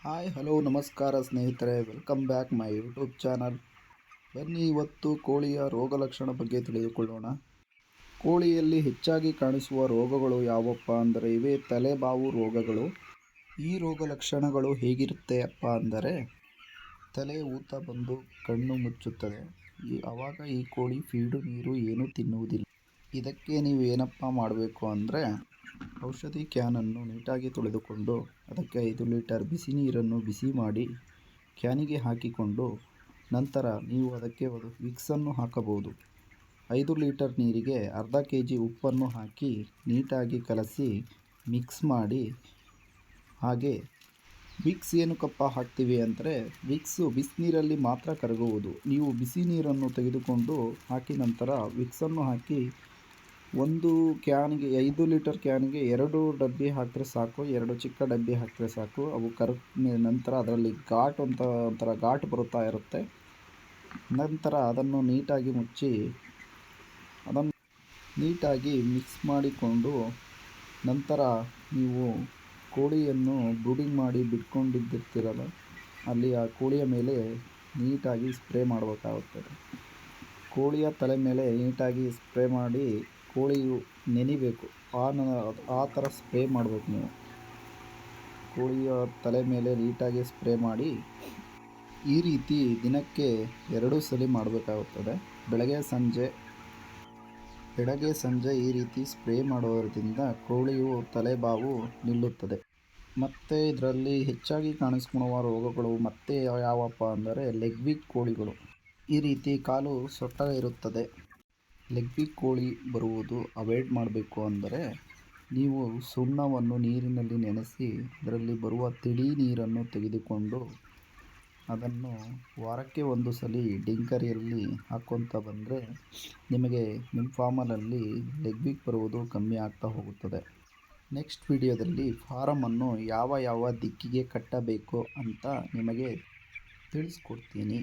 Hi hello ನಮಸ್ಕಾರ ಸ್ನೇಹಿತರೆ, welcome back my YouTube channel. ಬನ್ನಿ ಇವತ್ತು ಕೋಳಿಯ ರೋಗ ಲಕ್ಷಣ ಬಗ್ಗೆ ತಿಳಿದುಕೊಳ್ಳೋಣ. ಕೋಳಿಯಲ್ಲಿ ಹೆಚ್ಚಾಗಿ ಕಾಣಿಸುವ ರೋಗಗಳು ಯಾವಪ್ಪ ಅಂದರೆ ಇವೆ ತಲೆಬಾವು ರೋಗಗಳು. ಈ ರೋಗ ಲಕ್ಷಣಗಳು ಹೇಗಿರುತ್ತೆಯಪ್ಪ ಅಂದರೆ ತಲೆ ಊತ ಬಂದು ಕಣ್ಣು ಮುಚ್ಚುತ್ತದೆ. ಆವಾಗ ಈ ಕೋಳಿ ಫೀಡು ನೀರು ಏನೂ ತಿನ್ನುವುದಿಲ್ಲ. ಇದಕ್ಕೆ ನೀವು ಏನಪ್ಪ ಮಾಡಬೇಕು ಅಂದರೆ ಔಷಧಿ ಕ್ಯಾನನ್ನು ನೀಟಾಗಿ ತೊಳೆದುಕೊಂಡು ಅದಕ್ಕೆ 5 ಲೀಟರ್ ಬಿಸಿ ನೀರನ್ನು ಬಿಸಿ ಮಾಡಿ ಕ್ಯಾನಿಗೆ ಹಾಕಿಕೊಂಡು ನಂತರ ನೀವು ಅದಕ್ಕೆ ವಿಕ್ಸನ್ನು ಹಾಕಬಹುದು. 5 ಲೀಟರ್ ನೀರಿಗೆ ಅರ್ಧ ಕೆಜಿ ಉಪ್ಪನ್ನು ಹಾಕಿ ನೀಟಾಗಿ ಕಲಸಿ ಮಿಕ್ಸ್ ಮಾಡಿ. ಹಾಗೆ ವಿಕ್ಸ್ ಏನಕ್ಕಪ್ಪ ಹಾಕ್ತೀವಿ ಅಂದರೆ ವಿಕ್ಸು ಬಿಸಿನೀರಲ್ಲಿ ಮಾತ್ರ ಕರಗುವುದು. ನೀವು ಬಿಸಿ ನೀರನ್ನು ತೆಗೆದುಕೊಂಡು ಹಾಕಿ ನಂತರ ವಿಕ್ಸನ್ನು ಹಾಕಿ ಒಂದು ಕ್ಯಾನಿಗೆ 5 ಲೀಟರ್ ಕ್ಯಾನಿಗೆ 2 ಡಬ್ಬಿ ಹಾಕಿದ್ರೆ ಸಾಕು, 2 ಚಿಕ್ಕ ಡಬ್ಬಿ ಹಾಕಿದ್ರೆ ಸಾಕು. ಅವು ನಂತರ ಅದರಲ್ಲಿ ಒಂಥರ ಘಾಟ್ ಬರುತ್ತಾ ಇರುತ್ತೆ. ನಂತರ ಅದನ್ನು ನೀಟಾಗಿ ಮುಚ್ಚಿ ಅದನ್ನು ನೀಟಾಗಿ ಮಿಕ್ಸ್ ಮಾಡಿಕೊಂಡು ನಂತರ ನೀವು ಕೋಳಿಯನ್ನು ಬ್ರೂಡಿಂಗ್ ಮಾಡಿ ಬಿಟ್ಕೊಂಡಿದ್ದಿರ್ತೀರಲ್ಲ, ಅಲ್ಲಿ ಆ ಕೋಳಿಯ ಮೇಲೆ ನೀಟಾಗಿ ಸ್ಪ್ರೇ ಮಾಡಬೇಕಾಗುತ್ತದೆ. ಕೋಳಿಯ ತಲೆ ಮೇಲೆ ನೀಟಾಗಿ ಸ್ಪ್ರೇ ಮಾಡಿ ಕೋಳಿಯು ನೆನಿಬೇಕು. ಆ ಥರ ಸ್ಪ್ರೇ ಮಾಡಬೇಕು ನೀವು. ಕೋಳಿಯ ತಲೆ ಮೇಲೆ ನೀಟಾಗಿ ಸ್ಪ್ರೇ ಮಾಡಿ ಈ ರೀತಿ ದಿನಕ್ಕೆ 2 ಸಲ ಮಾಡಬೇಕಾಗುತ್ತದೆ. ಬೆಳಗ್ಗೆ ಸಂಜೆ ಈ ರೀತಿ ಸ್ಪ್ರೇ ಮಾಡೋದ್ರಿಂದ ಕೋಳಿಯು ತಲೆಬಾವು ನಿಲ್ಲುತ್ತದೆ. ಮತ್ತು ಇದರಲ್ಲಿ ಹೆಚ್ಚಾಗಿ ಕಾಣಿಸ್ಕೊಳ್ಳುವ ರೋಗಗಳು ಮತ್ತೆ ಯಾವಪ್ಪ ಅಂದರೆ ಲೆಗ್ ವೀಕ್ ಕೋಳಿಗಳು. ಈ ರೀತಿ ಕಾಲು ಸೊಟ್ಟ ಇರುತ್ತದೆ. ಲೆಗ್ ವೀಕ್ ಕೋಳಿ ಬರುವುದು ಅವಾಯ್ಡ್ ಮಾಡಬೇಕು ಅಂದರೆ ನೀವು ಸುಣ್ಣವನ್ನು ನೀರಿನಲ್ಲಿ ನೆನೆಸಿ ಅದರಲ್ಲಿ ಬರುವ ತಿಳಿ ನೀರನ್ನು ತೆಗೆದುಕೊಂಡು ಅದನ್ನು ವಾರಕ್ಕೆ 1 ಸಲ ಡಿಂಕರಿಯಲ್ಲಿ ಹಾಕ್ಕೊತ ಬಂದರೆ ನಿಮಗೆ ನಿಮ್ಮ ಫಾರ್ಮಲ್ಲಿ ಲೆಗ್ ವೀಕ್ ಬರುವುದು ಕಮ್ಮಿ ಆಗ್ತಾ ಹೋಗುತ್ತದೆ. ನೆಕ್ಸ್ಟ್ ವಿಡಿಯೋದಲ್ಲಿ ಫಾರಮನ್ನು ಯಾವ ದಿಕ್ಕಿಗೆ ಕಟ್ಟಬೇಕು ಅಂತ ನಿಮಗೆ ತಿಳಿಸ್ಕೊಡ್ತೀನಿ.